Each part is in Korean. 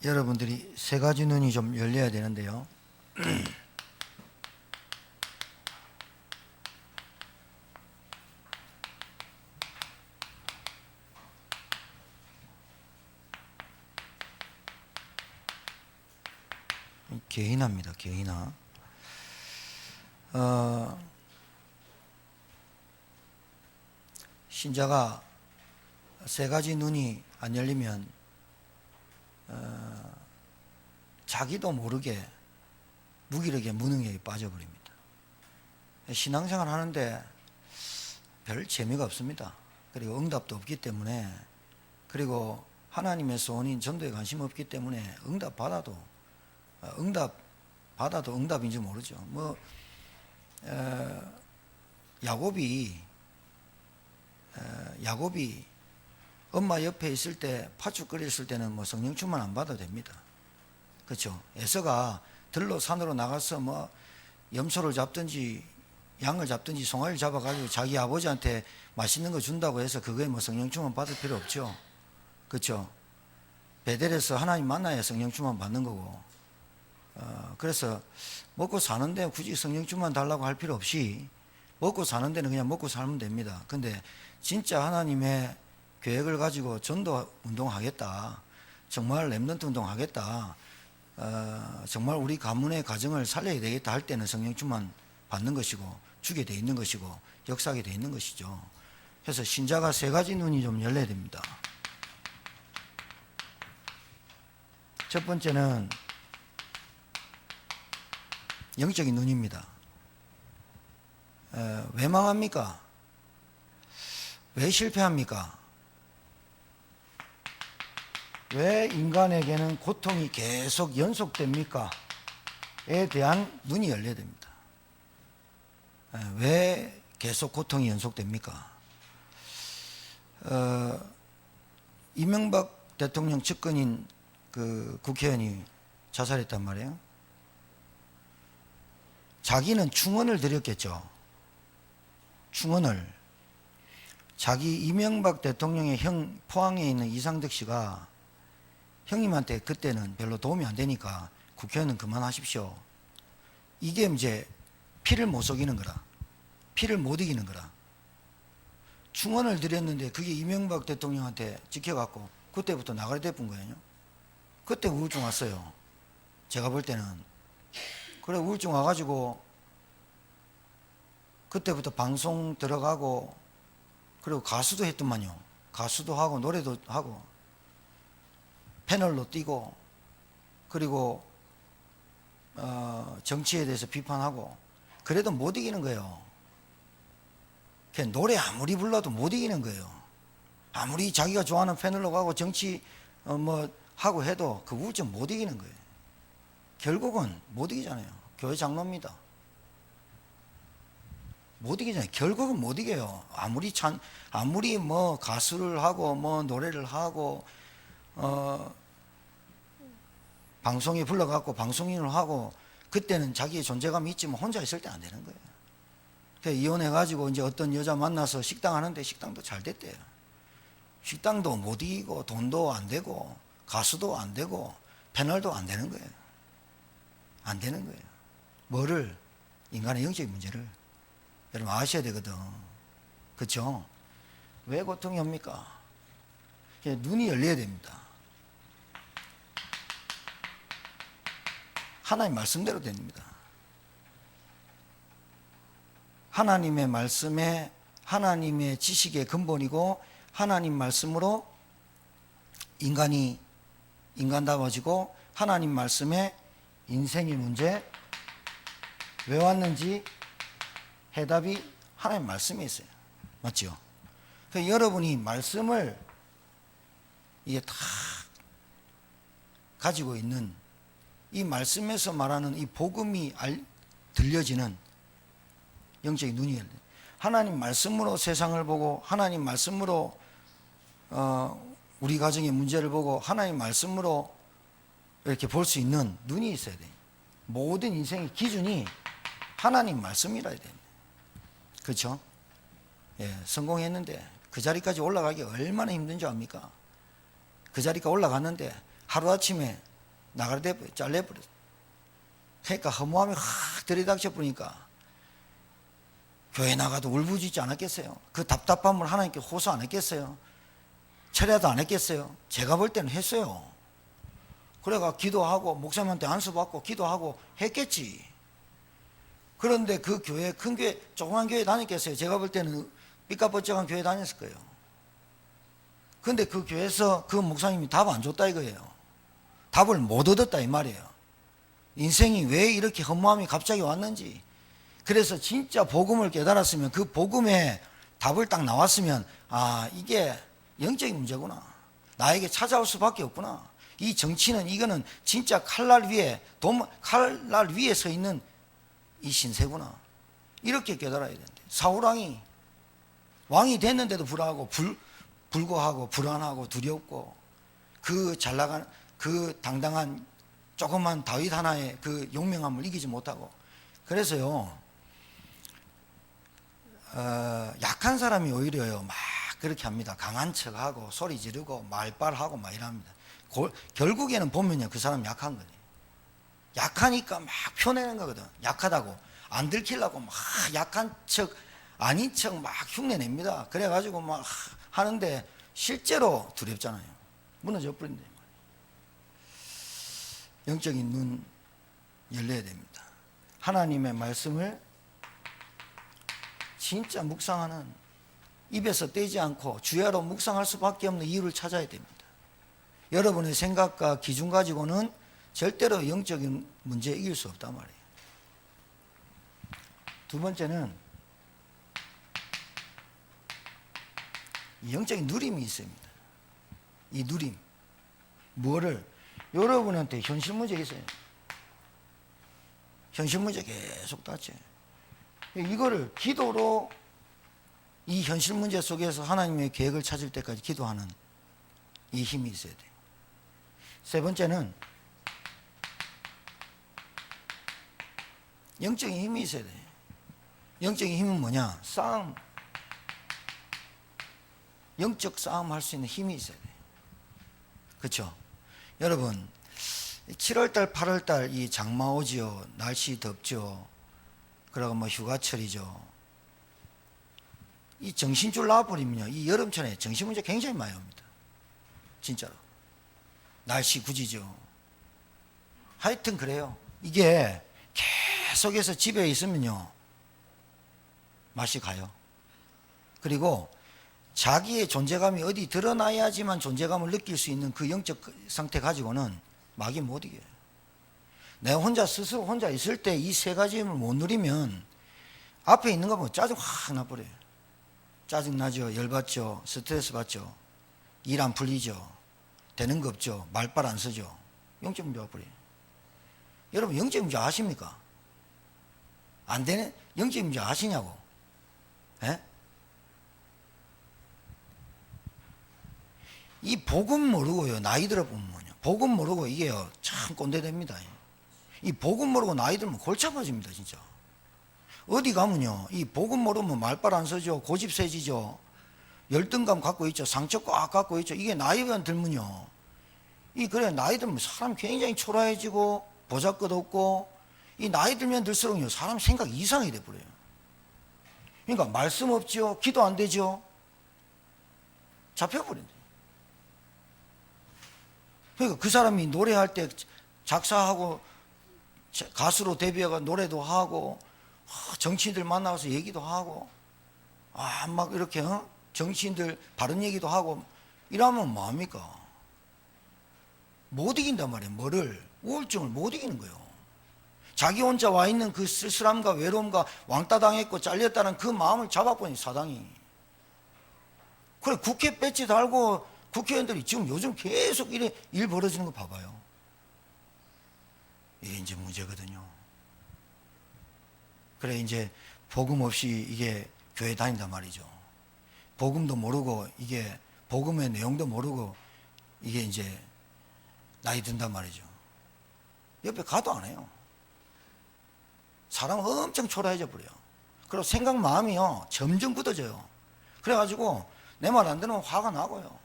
여러분들이 세 가지 눈이 좀 열려야 되는데요. 개인화입니다. 개인화. 신자가 세 가지 눈이 안 열리면 자기도 모르게 무기력에 무능력에 빠져버립니다. 신앙생활 하는데 별 재미가 없습니다. 그리고 응답도 없기 때문에, 그리고 하나님의 소원인 전도에 관심 없기 때문에 응답 받아도 응답인지 모르죠. 야곱이 엄마 옆에 있을 때, 팥죽 끓였을 때는 성령 충만 안 받아도 됩니다. 그렇죠? 에서가 들로 산으로 나가서 염소를 잡든지 양을 잡든지 송아리를 잡아가지고 자기 아버지한테 맛있는 거 준다고 해서 그거에 성령 충만 받을 필요 없죠. 그렇죠? 베델에서 하나님 만나야 성령 충만 받는 거고, 그래서 먹고 사는데 굳이 성령 충만 달라고 할 필요 없이 먹고 사는 데는 그냥 먹고 살면 됩니다. 근데 진짜 하나님의 계획을 가지고 전도 운동하겠다, 정말 렘넌트 운동하겠다, 정말 우리 가문의 가정을 살려야 되겠다 할 때는 성령 충만 받는 것이고, 주게 돼 있는 것이고, 역사하게 돼 있는 것이죠. 그래서 신자가 세 가지 눈이 좀 열려야 됩니다. 첫 번째는 영적인 눈입니다. 왜 망합니까? 왜 실패합니까? 왜 인간에게는 고통이 계속 연속됩니까? 에 대한 눈이 열려야 됩니다. 왜 계속 고통이 연속됩니까? 이명박 대통령 측근인 그 국회의원이 자살했단 말이에요. 자기는 충언을 드렸겠죠. 충언을. 자기 이명박 대통령의 형 포항에 있는 이상득 씨가 형님한테 그때는 별로 도움이 안 되니까 국회의원은 그만하십시오. 이게 이제 피를 못 속이는 거라. 피를 못 이기는 거라. 충언을 드렸는데 그게 이명박 대통령한테 찍혀갖고 그때부터 나가리 돼본 거예요. 그때 우울증 왔어요. 제가 볼 때는. 그래, 우울증 와가지고 그때부터 방송 들어가고, 그리고 가수도 했더만요. 가수도 하고 노래도 하고 패널로 뛰고, 그리고 정치에 대해서 비판하고. 그래도 못 이기는 거예요. 그냥 노래 아무리 불러도 못 이기는 거예요. 아무리 자기가 좋아하는 패널로 가고 정치 하고 해도 그 우울증 못 이기는 거예요. 결국은 못 이기잖아요. 교회 장로입니다. 못 이기잖아요. 결국은 못 이겨요. 아무리 가수를 하고 노래를 하고 방송에 불러갖고 방송인을 하고, 그때는 자기의 존재감이 있지만 혼자 있을 때 안 되는 거예요. 그래서 이혼해가지고 이제 어떤 여자 만나서 식당 하는데 식당도 잘 됐대요. 식당도 못 이기고 돈도 안 되고 가수도 안 되고 패널도 안 되는 거예요. 안 되는 거예요. 뭐를? 인간의 영적인 문제를 여러분 아셔야 되거든. 그렇죠? 왜 고통이 옵니까? 눈이 열려야 됩니다. 하나님 말씀대로 됩니다. 하나님의 말씀에, 하나님의 지식의 근본이고, 하나님 말씀으로 인간다워지고, 하나님 말씀에 인생의 문제, 왜 왔는지 해답이 하나님 말씀에 있어요. 맞죠? 그래서 여러분이 말씀을 이게 다 가지고 있는, 이 말씀에서 말하는 이 복음이 들려지는 영적인 눈이 열려요. 하나님 말씀으로 세상을 보고, 하나님 말씀으로 우리 가정의 문제를 보고, 하나님 말씀으로 이렇게 볼 수 있는 눈이 있어야 돼요. 모든 인생의 기준이 하나님 말씀이라 해야 됩니다. 그렇죠? 예, 성공했는데 그 자리까지 올라가기 얼마나 힘든 줄 압니까? 그 자리까지 올라갔는데 하루아침에 나가래 잘려버렸어. 그러니까 허무함이 확 들이닥쳐 보니까 교회 나가도 울부짖지 않았겠어요? 그 답답함을 하나님께 호소 안 했겠어요? 철야도 안 했겠어요? 제가 볼 때는 했어요. 그래가 기도하고 목사님한테 안수받고 기도하고 했겠지. 그런데 그 교회, 큰 교회, 조그만 교회 다녔겠어요? 제가 볼 때는 삐까뻔쩍한 교회 다녔을 거예요. 근데 그 교회에서 그 목사님이 답 안 줬다 이거예요. 답을 못 얻었다 이 말이에요. 인생이 왜 이렇게 허무함이 갑자기 왔는지. 그래서 진짜 복음을 깨달았으면 그 복음의 답을 딱 나왔으면 아, 이게 영적인 문제구나. 나에게 찾아올 수밖에 없구나. 이 정치는 이거는 진짜 칼날 위에 서 있는 이 신세구나. 이렇게 깨달아야 되는데 사울왕이 왕이 됐는데도 불구하고 불안하고 두렵고 그 잘나간 그 당당한 조그만 다윗 하나의 그 용맹함을 이기지 못하고 그래서요 약한 사람이 오히려요 막 그렇게 합니다. 강한 척하고 소리 지르고 말빨하고 막 이랍니다. 결국에는 보면요 그 사람 약한 거예요. 약하니까 막 펴내는 거거든. 약하다고 안 들키려고 막 약한 척 아닌 척 막 흉내냅니다. 그래가지고 막 하는데 실제로 두렵잖아요. 무너져 버린다. 영적인 눈 열려야 됩니다. 하나님의 말씀을 진짜 묵상하는 입에서 떼지 않고 주야로 묵상할 수밖에 없는 이유를 찾아야 됩니다. 여러분의 생각과 기준 가지고는 절대로 영적인 문제에 이길 수 없단 말이에요. 두 번째는 영적인 누림이 있습니다. 이 누림 뭐를 여러분한테 현실 문제 있어요. 현실 문제 계속 닥쳐요. 이거를 기도로 이 현실 문제 속에서 하나님의 계획을 찾을 때까지 기도하는 이 힘이 있어야 돼요. 세 번째는 영적인 힘이 있어야 돼요. 영적인 힘은 뭐냐? 싸움. 영적 싸움 할 수 있는 힘이 있어야 돼요. 그렇죠? 여러분 7월달 8월달 이 장마 오지요. 날씨 덥죠. 그러고 뭐 휴가철이죠. 이 정신줄 나와버리면요 이 여름철에 정신 문제 굉장히 많이 옵니다. 진짜로. 날씨 굳이죠. 하여튼 그래요. 이게 계속해서 집에 있으면요 맛이 가요. 그리고 자기의 존재감이 어디 드러나야지만 존재감을 느낄 수 있는 그 영적 상태 가지고는 막이 못 이겨요. 내가 혼자 스스로 혼자 있을 때 이 세 가지 힘을 못 누리면 앞에 있는 거 보면 짜증 확 나버려요. 짜증 나죠. 열받죠. 스트레스 받죠. 일 안 풀리죠. 되는 거 없죠. 말빨 안 쓰죠. 영적 문제 와버려요. 여러분 영적 문제 아십니까? 안 되는 영적 문제 아시냐고? 예? 이 복음 모르고요 나이 들어보면요 복음 모르고 이게요 참 꼰대됩니다. 이 복음 모르고 나이 들면 골치 아파집니다. 진짜 어디 가면요 이 복음 모르면 말빨 안 서죠. 고집 세지죠. 열등감 갖고 있죠. 상처 꽉 갖고 있죠. 이게 나이가 들면요 그래 나이 들면 사람 굉장히 초라해지고 보잘것없고 이 나이 들면 들수록요 사람 생각 이상이 돼버려요. 그러니까 말씀 없죠. 기도 안 되죠. 잡혀버린다. 그러니까 그 사람이 노래할 때 작사하고 가수로 데뷔해가 노래도 하고 정치인들 만나서 얘기도 하고 막 이렇게 정치인들 바른 얘기도 하고 이러면 뭐합니까? 못 이긴단 말이에요. 뭐를? 우울증을 못 이기는 거예요. 자기 혼자 와 있는 그 쓸쓸함과 외로움과 왕따 당했고 잘렸다는 그 마음을 잡아버린 사당이. 그래 국회 배지 달고 국회의원들이 지금 요즘 계속 일 벌어지는 거 봐봐요. 이게 이제 문제거든요. 그래 이제 복음 없이 이게 교회 다닌단 말이죠. 복음도 모르고 이게 복음의 내용도 모르고 이게 이제 나이 든단 말이죠. 옆에 가도 안 해요. 사람은 엄청 초라해져 버려요. 그리고 생각 마음이요 점점 굳어져요. 그래가지고 내 말 안 들으면 화가 나고요.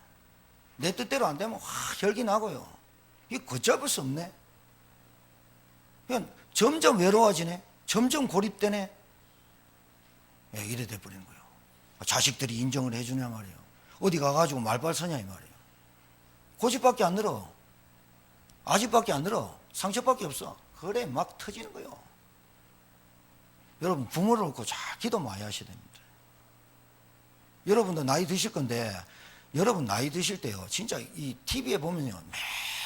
내 뜻대로 안 되면 혈기 나고요. 이게 걷잡을 수 없네. 그냥 점점 외로워지네. 점점 고립되네. 예, 이래 돼버리는 거예요. 자식들이 인정을 해주냐 말이에요. 어디 가가지고 말빨 서냐 이 말이에요. 고집밖에 안 늘어. 아집밖에 안 늘어. 상처밖에 없어. 그래 막 터지는 거예요. 여러분 부모를 놓고 잘 기도 많이 하셔야 됩니다. 여러분도 나이 드실 건데 여러분 나이 드실 때요 진짜 이 TV에 보면요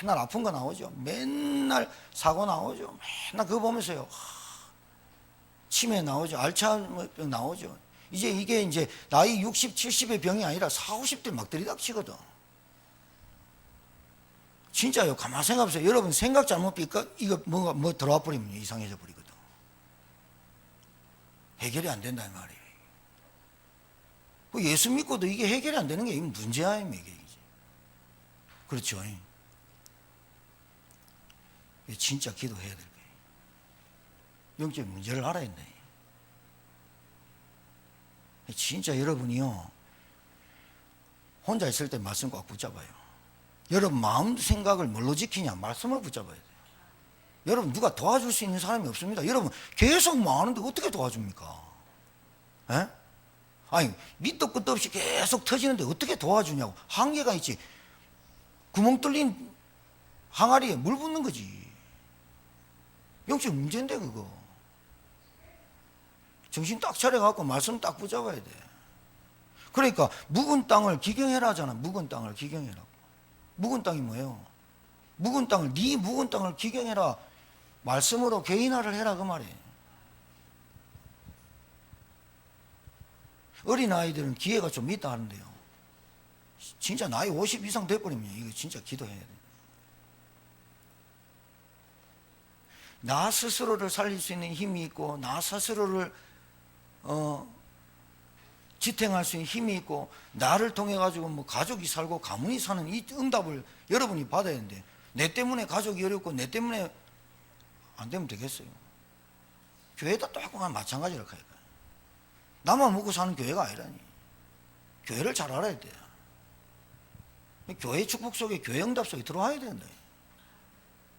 맨날 아픈 거 나오죠. 맨날 사고 나오죠. 맨날 그거 보면서요 치매 나오죠. 알츠하이머병 나오죠. 이게 이제 나이 60, 70의 병이 아니라 40, 50대 막 들이닥치거든. 진짜요. 가만 생각해보세요. 여러분 생각 잘못 삐까 이거 뭐 들어와 버리면 이상해져 버리거든. 해결이 안 된다 이 말이에요. 예수 믿고도 이게 해결이 안 되는 게 문제야 이게. 그렇죠. 진짜 기도해야 될 거예요. 영적 문제를 알아야 된다. 진짜 여러분이요 혼자 있을 때 말씀 꼭 붙잡아요. 여러분 마음 생각을 뭘로 지키냐? 말씀을 붙잡아야 돼요. 여러분 누가 도와줄 수 있는 사람이 없습니다. 여러분 계속 망하는데 어떻게 도와줍니까? 에? 아니 밑도 끝도 없이 계속 터지는데 어떻게 도와주냐고. 한계가 있지. 구멍 뚫린 항아리에 물 붓는 거지. 영적 문제인데 그거. 정신 딱 차려갖고 말씀 딱 붙잡아야 돼. 그러니까 묵은 땅을 기경해라 하잖아. 묵은 땅을 기경해라. 묵은 땅이 뭐예요? 묵은 땅을 네 묵은 땅을 기경해라. 말씀으로 개인화를 해라 그 말이에요. 어린아이들은 기회가 좀 있다 하는데요 진짜 나이 50 이상 돼버리면 이거 진짜 기도해야 돼. 나 스스로를 살릴 수 있는 힘이 있고 나 스스로를 지탱할 수 있는 힘이 있고 나를 통해 가지고 뭐 가족이 살고 가문이 사는 이 응답을 여러분이 받아야 되는데 내 때문에 가족이 어렵고 내 때문에 안 되면 되겠어요. 교회도 똑같고 마찬가지로 가야 돼. 나만 먹고 사는 교회가 아니라니. 교회를 잘 알아야 돼. 교회 축복 속에 교회 응답 속에 들어와야 된다.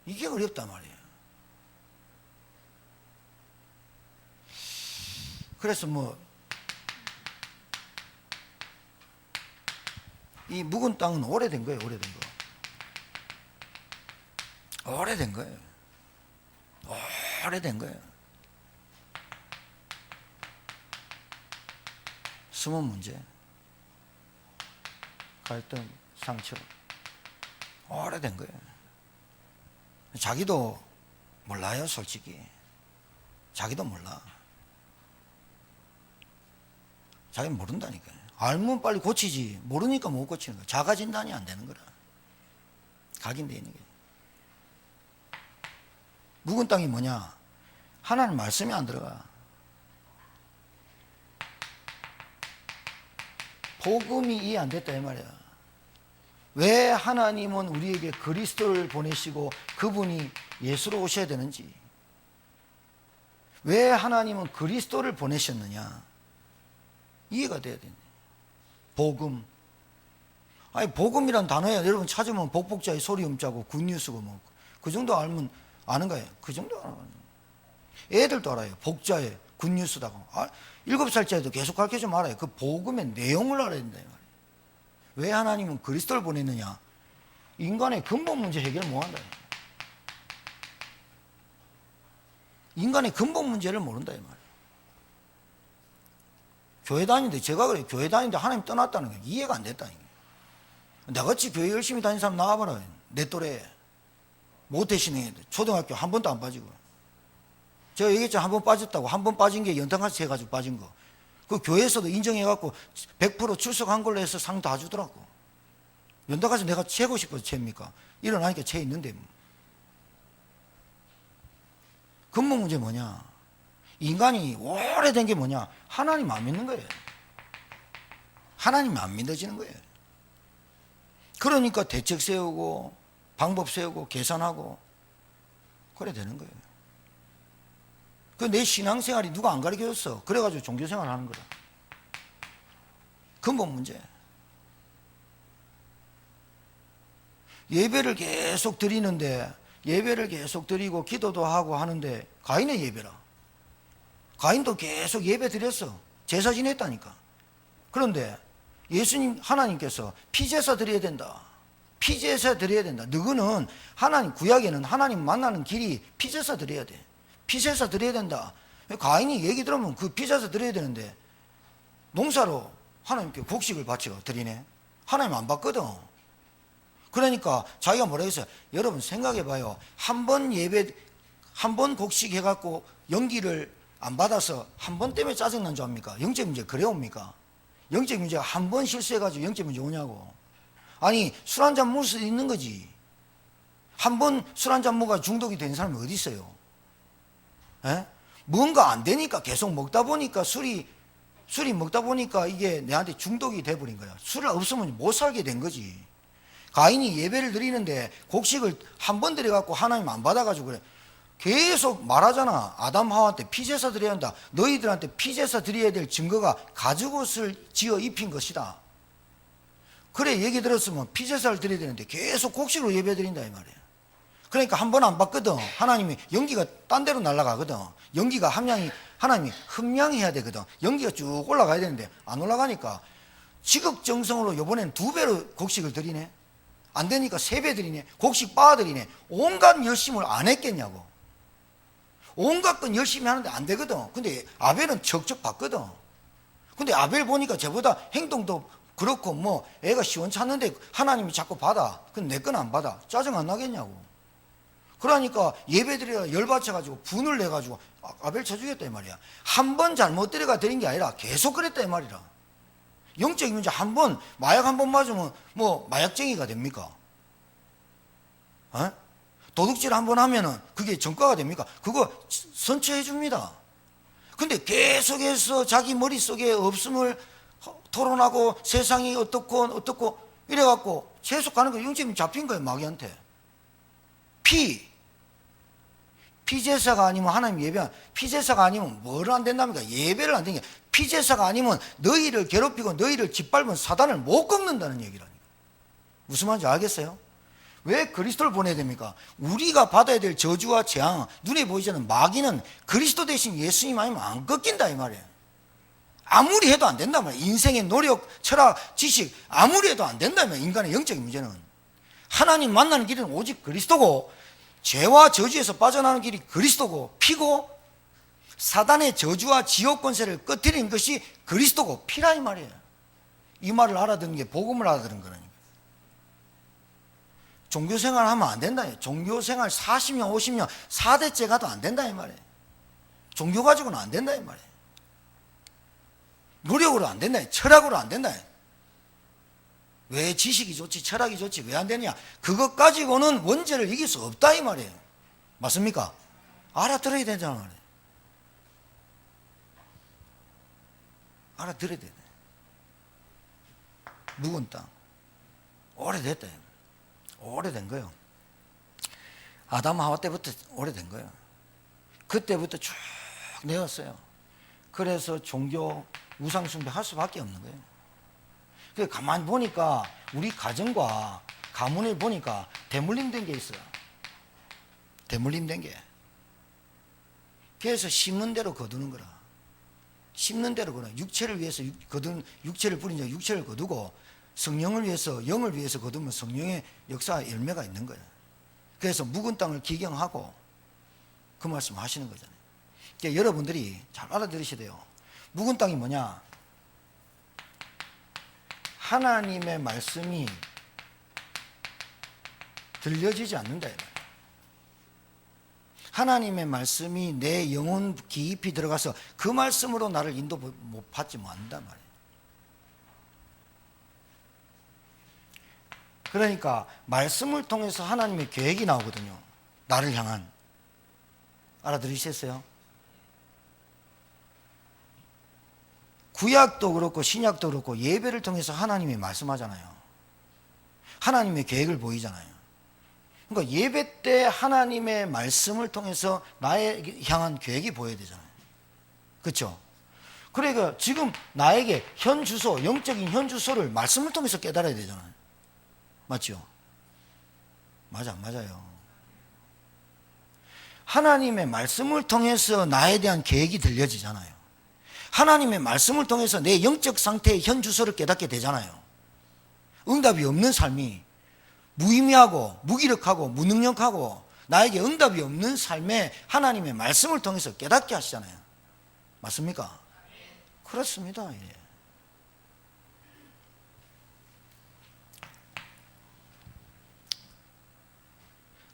이게 어렵단 말이에요. 그래서 이 묵은 땅은 오래된 거예요. 오래된 거. 오래된 거예요. 오래된 거예요. 숨은 문제, 갈등, 상처 오래된 거예요. 자기도 몰라요. 솔직히 자기도 몰라. 자기는 모른다니까요. 알면 빨리 고치지 모르니까 못 고치는 거야. 자가 진단이 안 되는 거라. 각인되어 있는 게. 묵은 땅이 뭐냐? 하나님 말씀이 안 들어가. 복음이 이해 안 됐다 이 말이야. 왜 하나님은 우리에게 그리스도를 보내시고 그분이 예수로 오셔야 되는지, 왜 하나님은 그리스도를 보내셨느냐 이해가 돼야 되네. 복음. 아니 복음이란 단어야 여러분 찾으면 복복자의 소리 음자고 굿뉴스고 뭐 그 정도 알면 아는 거예요. 그 정도 알아요. 애들도 알아요. 복자의 굿뉴스다고. 7살짜리도 계속 가르쳐주면 알아요. 그 복음의 내용을 알아야 된다 이 말이에요. 왜 하나님은 그리스도를 보냈느냐? 인간의 근본 문제 해결을 못한다. 인간의 근본 문제를 모른다 이 말이에요. 교회 다니는데 제가 그래요. 교회 다니는데 하나님 떠났다는 게 이해가 안 됐다는 거예요. 나같이 교회 열심히 다니는 사람 나와봐라. 내 또래 모태신앙 초등학교 한 번도 안 빠지고. 제가 얘기했잖아요. 한 번 빠졌다고. 한 번 빠진 게 연탄같이 해가지고 빠진 거. 그 교회에서도 인정해갖고 100% 출석한 걸로 해서 상 다 주더라고. 연탄같이 내가 채고 싶어서 채입니까? 일어나니까 채 있는데 뭐. 근본 문제 뭐냐? 인간이 오래된 게 뭐냐? 하나님 안 믿는 거예요. 하나님 안 믿어지는 거예요. 그러니까 대책 세우고 방법 세우고 계산하고 그래 되는 거예요. 그 내 신앙생활이 누가 안 가르쳐줬어. 그래가지고 종교생활 하는 거다. 근본 문제. 예배를 계속 드리는데, 예배를 계속 드리고 기도도 하고 하는데 가인의 예배라. 가인도 계속 예배 드렸어. 제사 지냈다니까. 그런데 예수님 하나님께서 피제사 드려야 된다. 피제사 드려야 된다. 너희는 하나님 구약에는 하나님 만나는 길이 피제사 드려야 돼. 피제사 드려야 된다. 가인이 얘기 들으면 그 피제사 드려야 되는데 농사로 하나님께 곡식을 바치러 드리네. 하나님 안 받거든. 그러니까 자기가 뭐라 했어요? 여러분 생각해 봐요. 한 번 예배, 한 번 곡식 해갖고 연기를 안 받아서 한 번 때문에 짜증난 줄 압니까? 영적 문제 그래 옵니까? 영적 문제가 한 번 실수해가지고 영적 문제 오냐고. 아니 술 한 잔 먹을 수도 있는 거지. 한 번 술 한 잔 먹어 중독이 된 사람이 어디 있어요? 에? 뭔가 안 되니까 계속 먹다 보니까 술이 먹다 보니까 이게 내한테 중독이 돼버린 거야. 술을 없으면 못 살게 된 거지. 가인이 예배를 드리는데 곡식을 한 번 드려갖고 하나님 안 받아가지고 그래. 계속 말하잖아. 아담 하와한테 피제사 드려야 한다. 너희들한테 피제사 드려야 될 증거가 가죽옷을 지어 입힌 것이다. 그래 얘기 들었으면 피제사를 드려야 되는데 계속 곡식으로 예배 드린다 이 말이야. 그러니까 한 번 안 받거든. 하나님이 연기가 딴 데로 날아가거든. 연기가 하나님이 흠량해야 되거든. 연기가 쭉 올라가야 되는데 안 올라가니까 지극정성으로 이번엔 2배로 곡식을 드리네. 안 되니까 3배 드리네. 곡식 빻아드리네. 온갖 열심을 안 했겠냐고. 온갖 건 열심히 하는데 안 되거든. 근데 아벨은 척척 받거든. 근데 아벨 보니까 쟤보다 행동도 그렇고 뭐 애가 시원찮는데 하나님이 자꾸 받아. 근데 내 건 안 받아. 짜증 안 나겠냐고. 그러니까 예배드리다가 열받쳐가지고 분을 내가지고 아벨 쳐주겠다 이 말이야. 한 번 잘못 드려가 드린 게 아니라 계속 그랬다 이 말이라. 영적인 문제 한 번, 마약 한 번 맞으면 뭐 마약쟁이가 됩니까? 도둑질 한 번 하면은 그게 전과가 됩니까? 그거 선처해 줍니다. 근데 계속해서 자기 머릿속에 없음을 토론하고 세상이 어떻고 이래갖고 계속 가는 거 영적인 잡힌 거예요, 마귀한테. 피제사가 아니면 하나님 예배한 피제사가 아니면 뭐를 안 된답니까? 예배를 안 되는 게 피제사가 아니면 너희를 괴롭히고 너희를 짓밟은 사단을 못 꺾는다는 얘기라니까. 무슨 말인지 알겠어요? 왜 그리스도를 보내야 됩니까? 우리가 받아야 될 저주와 재앙, 눈에 보이지 않는 마귀는 그리스도 대신 예수님 아니면 안 꺾인다 이 말이에요. 아무리 해도 안 된단 말이에요. 인생의 노력, 철학, 지식 아무리 해도 안 된다면 인간의 영적인 문제는 하나님 만나는 길은 오직 그리스도고 죄와 저주에서 빠져나가는 길이 그리스도고 피고 사단의 저주와 지옥 권세를 끄트리는 것이 그리스도고 피라 이 말이에요. 이 말을 알아듣는 게 복음을 알아듣는 거라니까. 종교생활 하면 안 된다. 종교생활 40년 50년 4대째 가도 안 된다 이 말이에요. 종교 가지고는 안 된다 이 말이에요. 노력으로 안 된다. 철학으로 안 된다. 왜 지식이 좋지 철학이 좋지 왜 안 되느냐. 그것 가지고는 원죄를 이길 수 없다 이 말이에요. 맞습니까? 알아들어야 되잖아 말이에요. 알아들어야 돼. 묵은 땅 오래됐다. 오래된 거예요. 아담 하와 때부터 오래된 거예요. 그때부터 쭉 내었어요. 그래서 종교 우상숭배 할 수밖에 없는 거예요. 그래서 가만히 보니까 우리 가정과 가문을 보니까 대물림 된 게 있어요. 대물림 된 게. 그래서 심는 대로 거두는 거라. 심는 대로 거두는 육체를 위해서 거둔 육체를 뿌린 자 육체를 거두고 성령을 위해서 영을 위해서 거두면 성령의 역사 열매가 있는 거예요. 그래서 묵은 땅을 기경하고 그 말씀 하시는 거잖아요. 그러니까 여러분들이 잘 알아들으셔야 돼요. 묵은 땅이 뭐냐? 하나님의 말씀이 들려지지 않는다. 하나님의 말씀이 내 영혼 깊이 들어가서 그 말씀으로 나를 인도 못 받지 못한단 말이에요. 그러니까 말씀을 통해서 하나님의 계획이 나오거든요. 나를 향한. 알아들으셨어요? 구약도 그렇고 신약도 그렇고 예배를 통해서 하나님이 말씀하잖아요. 하나님의 계획을 보이잖아요. 그러니까 예배 때 하나님의 말씀을 통해서 나에 향한 계획이 보여야 되잖아요. 그렇죠? 그러니까 지금 나에게 현 주소, 영적인 현 주소를 말씀을 통해서 깨달아야 되잖아요. 맞죠? 맞아, 맞아요. 하나님의 말씀을 통해서 나에 대한 계획이 들려지잖아요. 하나님의 말씀을 통해서 내 영적 상태의 현 주소를 깨닫게 되잖아요. 응답이 없는 삶이 무의미하고 무기력하고 무능력하고 나에게 응답이 없는 삶에 하나님의 말씀을 통해서 깨닫게 하시잖아요. 맞습니까? 그렇습니다. 예.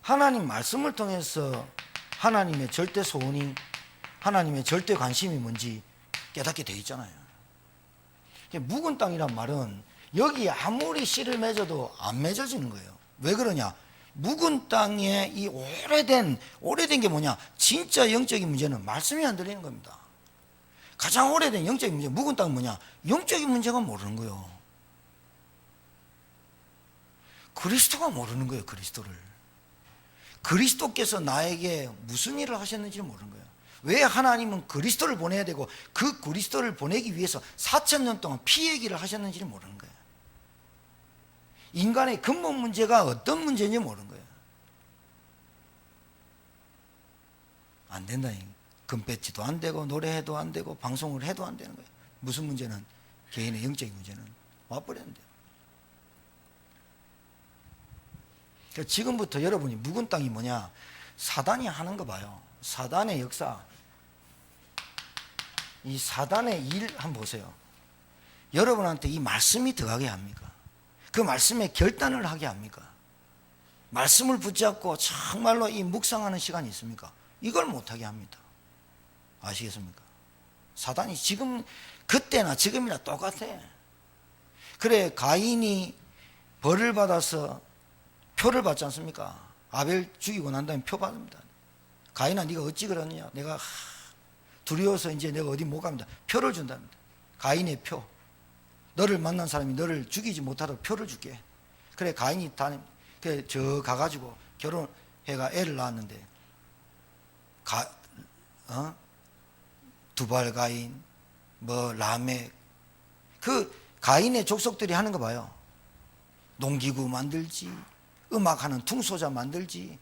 하나님 말씀을 통해서 하나님의 절대 소원이, 하나님의 절대 관심이 뭔지 깨닫게 되어 있잖아요. 묵은 땅이란 말은 여기 아무리 씨를 맺어도 안 맺어지는 거예요. 왜 그러냐? 묵은 땅에 이 오래된 게 뭐냐? 진짜 영적인 문제는 말씀이 안 들리는 겁니다. 가장 오래된 영적인 문제, 묵은 땅은 뭐냐? 영적인 문제가 모르는 거예요. 그리스도가 모르는 거예요, 그리스도를. 그리스도께서 나에게 무슨 일을 하셨는지 모르는 거예요. 왜 하나님은 그리스도를 보내야 되고 그 그리스도를 보내기 위해서 4,000년 동안 피 얘기를 하셨는지를 모르는 거예요. 인간의 근본 문제가 어떤 문제인지 모르는 거예요. 안 된다. 금배지도 안 되고 노래해도 안 되고 방송을 해도 안 되는 거예요. 무슨 문제는? 개인의 영적인 문제는 와버렸는데요. 그러니까 지금부터 여러분이 묵은 땅이 뭐냐? 사단이 하는 거 봐요. 사단의 역사. 이 사단의 일 한번 보세요. 여러분한테 이 말씀이 들어가게 합니까? 그 말씀에 결단을 하게 합니까? 말씀을 붙잡고 정말로 이 묵상하는 시간이 있습니까? 이걸 못하게 합니다. 아시겠습니까? 사단이 지금 그때나 지금이나 똑같아. 그래, 가인이 벌을 받아서 표를 받지 않습니까? 아벨 죽이고 난 다음에 표 받습니다. 가인아, 네가 어찌 그러느냐? 내가 두려워서 이제 내가 어디 못 갑니다. 표를 준답니다. 가인의 표. 너를 만난 사람이 너를 죽이지 못하도록 표를 줄게. 그래, 가인이 그래, 저 가가지고 결혼해가 애를 낳았는데, 두발 가인, 라멕, 그 가인의 족속들이 하는 거 봐요. 농기구 만들지, 음악하는 퉁소자 만들지,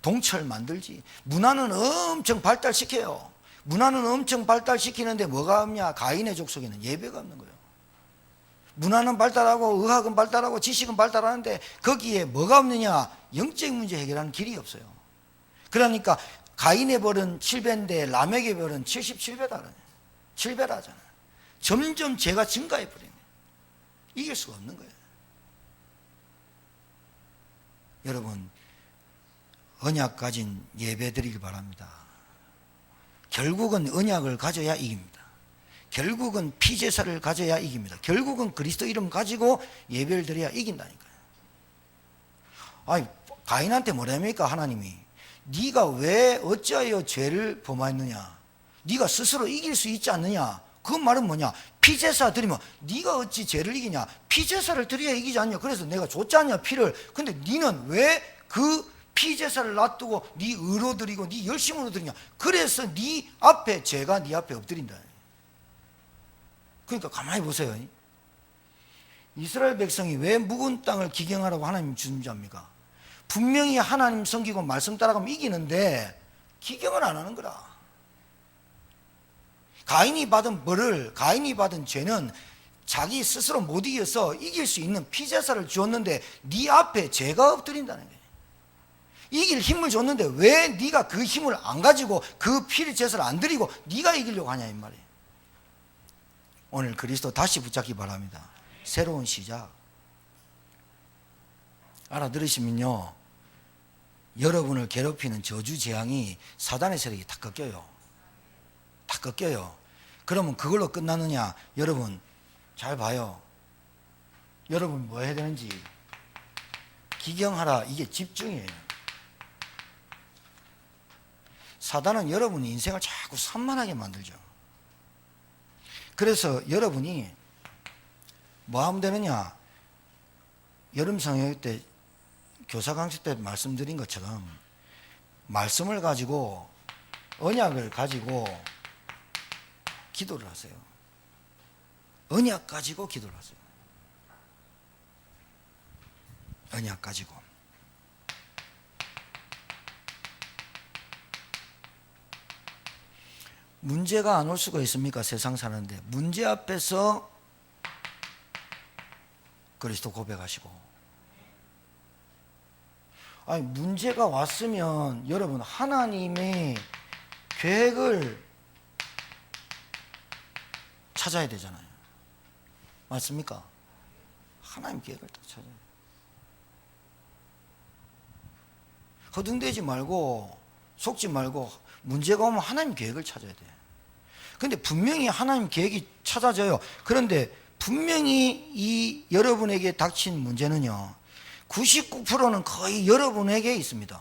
동철 만들지. 문화는 엄청 발달시켜요. 문화는 엄청 발달시키는데 뭐가 없냐? 가인의 족속에는 예배가 없는 거예요. 문화는 발달하고 의학은 발달하고 지식은 발달하는데 거기에 뭐가 없느냐? 영적인 문제 해결하는 길이 없어요. 그러니까 가인의 벌은 7배인데 라멕의 벌은 77배다. 7배라잖아요. 점점 죄가 증가해 버리네. 이길 수가 없는 거예요. 여러분, 언약 가진 예배 드리길 바랍니다. 결국은 언약을 가져야 이깁니다. 결국은 피제사를 가져야 이깁니다. 결국은 그리스도 이름 가지고 예배를 드려야 이긴다니까요. 아니, 가인한테 뭐랍니까? 하나님이 네가 왜 어찌하여 죄를 범하였느냐? 네가 스스로 이길 수 있지 않느냐? 그 말은 뭐냐? 피제사 드리면 네가 어찌 죄를 이기냐? 피제사를 드려야 이기지 않냐? 그래서 내가 줬지 않냐 피를. 근데 네는 왜 그 피제사를 놔두고 네 의로 드리고 네 열심으로 드리냐? 그래서 네 앞에 죄가 네 앞에 엎드린다. 그러니까 가만히 보세요. 이스라엘 백성이 왜 묵은 땅을 기경하라고 하나님 주는지 압니까? 분명히 하나님 섬기고 말씀 따라가면 이기는데 기경을 안 하는 거라. 가인이 받은 벌을, 가인이 받은 죄는 자기 스스로 못 이겨서 이길 수 있는 피제사를 주었는데 네 앞에 죄가 엎드린다는 거예요. 이길 힘을 줬는데 왜 네가 그 힘을 안 가지고 그 피제사를 안 드리고 네가 이기려고 하냐 이 말이에요. 오늘 그리스도 다시 붙잡기 바랍니다. 새로운 시작. 알아들으시면요, 여러분을 괴롭히는 저주 재앙이 사단의 세력이 다 꺾여요. 다 꺾여요. 그러면 그걸로 끝나느냐? 여러분 잘 봐요. 여러분 뭐 해야 되는지. 기경하라. 이게 집중이에요. 사단은 여러분 인생을 자꾸 산만하게 만들죠. 그래서 여러분이 뭐 하면 되느냐? 여름 성역 때 교사 강좌 때 말씀드린 것처럼 말씀을 가지고 언약을 가지고 기도를 하세요. 언약 가지고 기도를 하세요. 언약 가지고. 문제가 안 올 수가 있습니까? 세상 사는데 문제 앞에서 그리스도 고백하시고. 아니 문제가 왔으면 여러분 하나님의 계획을 찾아야 되잖아요. 맞습니까? 하나님 계획을 다 찾아야 돼요. 허둥대지 말고 속지 말고 문제가 오면 하나님 계획을 찾아야 돼요. 근데 분명히 하나님 계획이 찾아져요. 그런데 분명히 이 여러분에게 닥친 문제는요 99%는 거의 여러분에게 있습니다.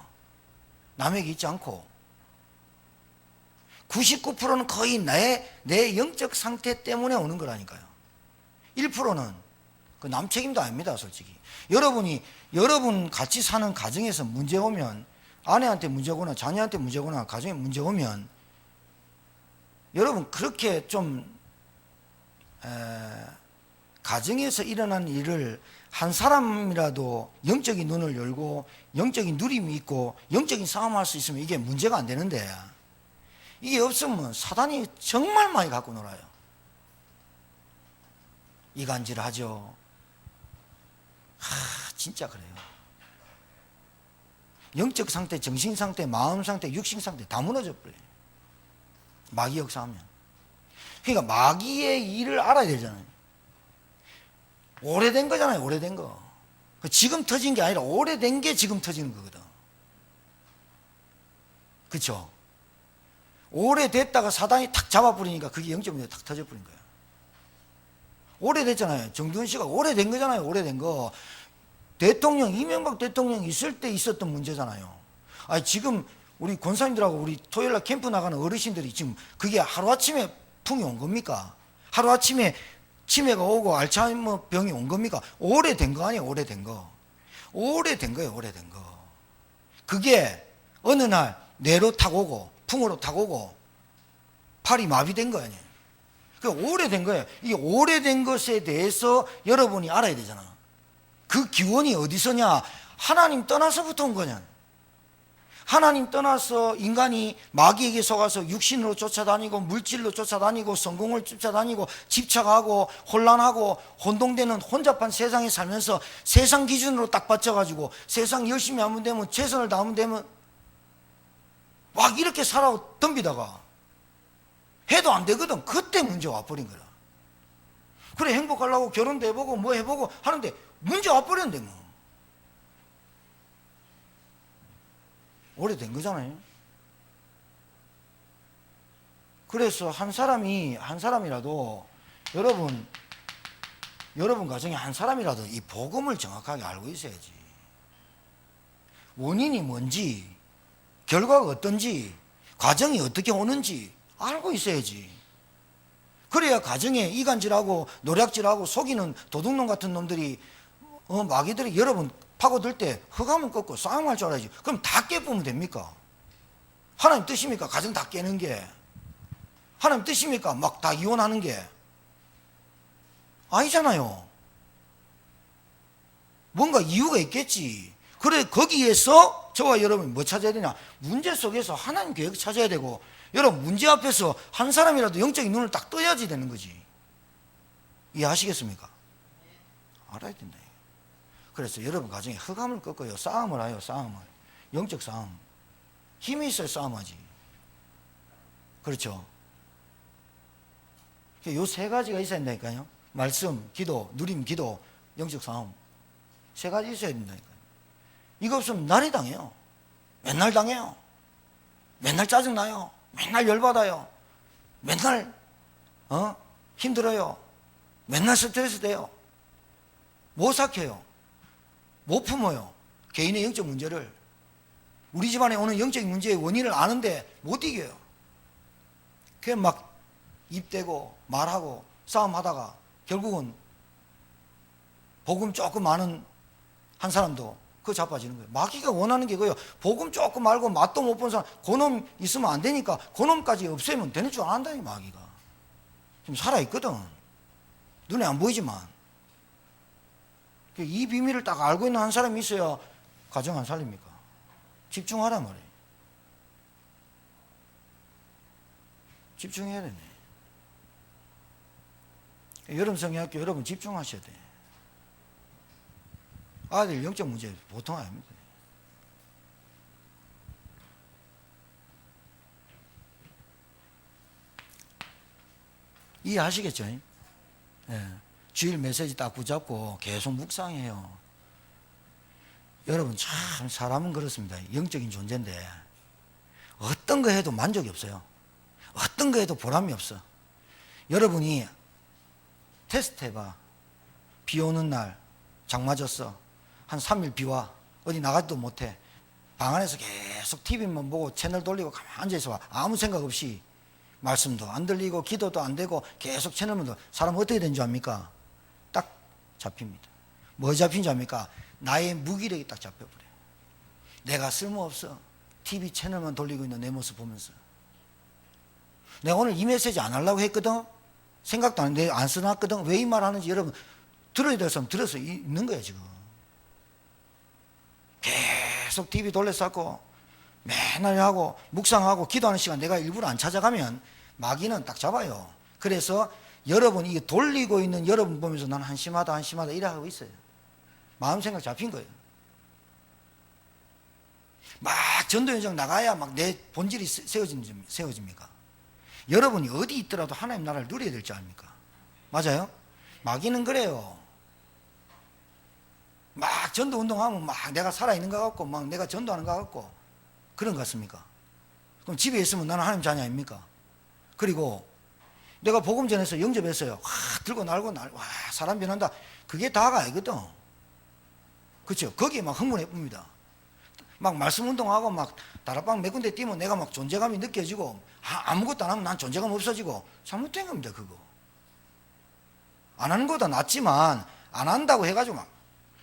남에게 있지 않고 99%는 거의 내 영적 상태 때문에 오는 거라니까요. 1%는 그 남 책임도 아닙니다. 솔직히 여러분 같이 사는 가정에서 문제 오면, 아내한테 문제 오거나 자녀한테 문제 오거나 가정에 문제 오면 여러분 그렇게 좀 가정에서 일어난 일을 한 사람이라도 영적인 눈을 열고 영적인 누림이 있고 영적인 싸움을 할 수 있으면 이게 문제가 안 되는데, 이게 없으면 사단이 정말 많이 갖고 놀아요. 이간질하죠. 진짜 그래요. 영적 상태, 정신 상태, 마음 상태, 육신 상태 다 무너져 버려요. 마귀 역사하면. 그러니까 마귀의 일을 알아야 되잖아요. 오래된 거잖아요. 오래된 거. 지금 터진 게 아니라 오래된 게 지금 터지는 거거든. 그렇죠? 오래됐다가 사단이 탁 잡아버리니까 그게 영적으로 탁 터져버린 거예요. 오래됐잖아요. 정두원 씨가 오래된 거잖아요. 오래된 거. 대통령, 이명박 대통령 있을 때 있었던 문제잖아요. 아니 지금 우리 권사님들하고 우리 토요일날 캠프 나가는 어르신들이 지금 그게 하루아침에 풍이 온 겁니까? 하루아침에 치매가 오고 알츠하이머 병이 온 겁니까? 오래된 거 아니에요. 오래된 거. 오래된 거예요. 오래된 거. 그게 어느 날 뇌로 타고 오고 풍으로 타고 오고 팔이 마비된 거 아니에요. 그 오래된 거예요. 이게 오래된 것에 대해서 여러분이 알아야 되잖아. 그 기원이 어디서냐? 하나님 떠나서부터 온 거냐? 하나님 떠나서 인간이 마귀에게 속아서 육신으로 쫓아다니고 물질로 쫓아다니고 성공을 쫓아다니고 집착하고 혼란하고 혼동되는 혼잡한 세상에 살면서 세상 기준으로 딱 받쳐가지고 세상 열심히 하면 되면 최선을 다하면 되면 막 이렇게 살아 덤비다가 해도 안 되거든. 그때 문제 와버린 거라. 그래 행복하려고 결혼도 해보고 뭐 해보고 하는데 문제 와버렸는데 뭐. 오래된 거잖아요. 그래서 한 사람이라도 여러분 가정에 한 사람이라도 이 복음을 정확하게 알고 있어야지. 원인이 뭔지, 결과가 어떤지, 과정이 어떻게 오는지 알고 있어야지. 그래야 가정에 이간질하고 노략질하고 속이는 도둑놈 같은 놈들이 마귀들이 여러분 파고들 때 흑암은 꺾고 싸움할 줄 알아야지. 그럼 다 깨부면 됩니까? 하나님 뜻입니까? 가정 다 깨는 게. 하나님 뜻입니까? 막 다 이혼하는 게. 아니잖아요. 뭔가 이유가 있겠지. 그래 거기에서 저와 여러분이 뭐 찾아야 되냐? 문제 속에서 하나님 계획 찾아야 되고, 여러분 문제 앞에서 한 사람이라도 영적인 눈을 딱 떠야지 되는 거지. 이해하시겠습니까? 알아야 된다. 그래서 여러분 가정에 흑암을 꺾어요. 싸움을 해요. 싸움을. 영적 싸움. 힘이 있어야 싸움하지. 그렇죠? 요 세 가지가 있어야 된다니까요. 말씀, 기도, 누림, 기도, 영적 싸움. 세 가지 있어야 된다니까요. 이거 없으면 날이 당해요. 맨날 당해요. 맨날 짜증나요. 맨날 열받아요. 맨날 힘들어요. 맨날 스트레스 돼요. 못 삭혀요. 못 품어요. 개인의 영적 문제를. 우리 집안에 오는 영적 문제의 원인을 아는데 못 이겨요. 그냥 막 입대고 말하고 싸움하다가 결국은 복음 조금 아는 한 사람도 그거 자빠지는 거예요. 마귀가 원하는 게 그거예요. 복음 조금 알고 맛도 못 본 사람, 그놈 있으면 안 되니까 그놈까지 없애면 되는 줄 안다, 이 마귀가. 지금 살아있거든. 눈에 안 보이지만. 이 비밀을 딱 알고 있는 한 사람이 있어야 가정 안 살립니까? 집중하란 말이에요. 집중해야 되네. 여름 성경학교 여러분 집중하셔야 돼. 아들 영적 문제 보통 아닙니다. 이해하시겠죠? 예. 주일 메시지 딱 붙잡고 계속 묵상해요. 여러분 참 사람은 그렇습니다. 영적인 존재인데 어떤 거 해도 만족이 없어요. 어떤 거 해도 보람이 없어. 여러분이 테스트 해봐. 비 오는 날 장 맞았어. 한 3일 비 와. 어디 나가지도 못해. 방 안에서 계속 TV만 보고 채널 돌리고 가만히 앉아있어 봐. 아무 생각 없이 말씀도 안 들리고 기도도 안 되고 계속 채널만 돌. 사람 어떻게 된 줄 압니까? 딱 잡힙니다. 뭐 잡힌 줄 압니까? 나의 무기력이 딱 잡혀버려요. 내가 쓸모없어. TV 채널만 돌리고 있는 내 모습 보면서. 내가 오늘 이 메시지 안 하려고 했거든. 생각도 안 써놨거든. 왜 이 말 하는지 여러분 들어야 될 사람 들어서 있는 거예요 지금. 계속 TV 돌려쌌고 맨날 하고 묵상하고 기도하는 시간 내가 일부러 안 찾아가면 마귀는 딱 잡아요. 그래서 여러분 이게 돌리고 있는 여러분 보면서 나는 한심하다 이래 하고 있어요. 마음 생각 잡힌 거예요. 막 전도 현장 나가야 막 내 본질이 세워집니까? 여러분이 어디 있더라도 하나님 나라를 누려야 될 줄 압니까? 맞아요? 마귀는 그래요. 막 전도 운동하면 막 내가 살아있는 것 같고 막 내가 전도하는 것 같고 그런 것 같습니까? 그럼 집에 있으면 나는 하나님 자녀 아닙니까? 그리고 내가 복음 전해서 영접했어요. 와, 들고 날고 와, 사람 변한다. 그게 다가 아니거든. 그렇죠? 거기에 막 흥분해 봅니다. 막 말씀 운동하고 막 다락방 몇 군데 뛰면 내가 막 존재감이 느껴지고 아무것도 안 하면 난 존재감 없어지고 잘못된 겁니다. 그거 안 하는 것보다 낫지만 안 한다고 해가지고 막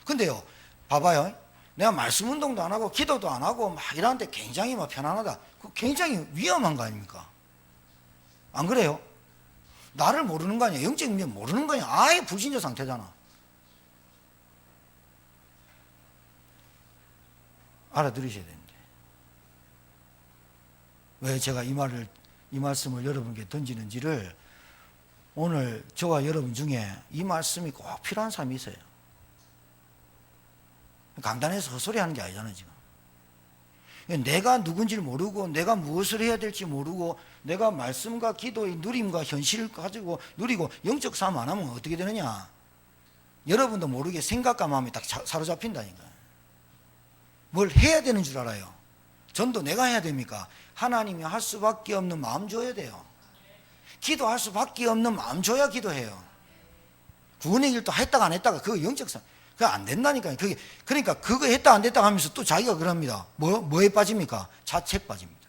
근데요 봐봐요. 내가 말씀 운동도 안 하고 기도도 안 하고 막 이러는데 굉장히 막 편안하다. 그 굉장히 위험한 거 아닙니까? 안 그래요? 나를 모르는 거 아니야. 영적인 면 모르는 거 아니야. 아예 불신자 상태잖아. 알아들으셔야 되는데 왜 제가 이 말씀을 여러분께 던지는지를 오늘 저와 여러분 중에 이 말씀이 꼭 필요한 사람이 있어요. 강단에서 헛소리 하는 게 아니잖아요 지금. 내가 누군지를 모르고 내가 무엇을 해야 될지 모르고 내가 말씀과 기도의 누림과 현실을 가지고 누리고 영적 싸움 안 하면 어떻게 되느냐. 여러분도 모르게 생각과 마음이 딱 사로잡힌다니까. 뭘 해야 되는 줄 알아요. 전도 내가 해야 됩니까? 하나님이 할 수밖에 없는 마음 줘야 돼요. 기도할 수밖에 없는 마음 줘야 기도해요. 구원의 길도 했다가 안 했다가 그거 영적상 그거 안 된다니까요. 그러니까 그거 했다 안 됐다 하면서 또 자기가 그럽니다. 뭐에 빠집니까? 자책 빠집니다.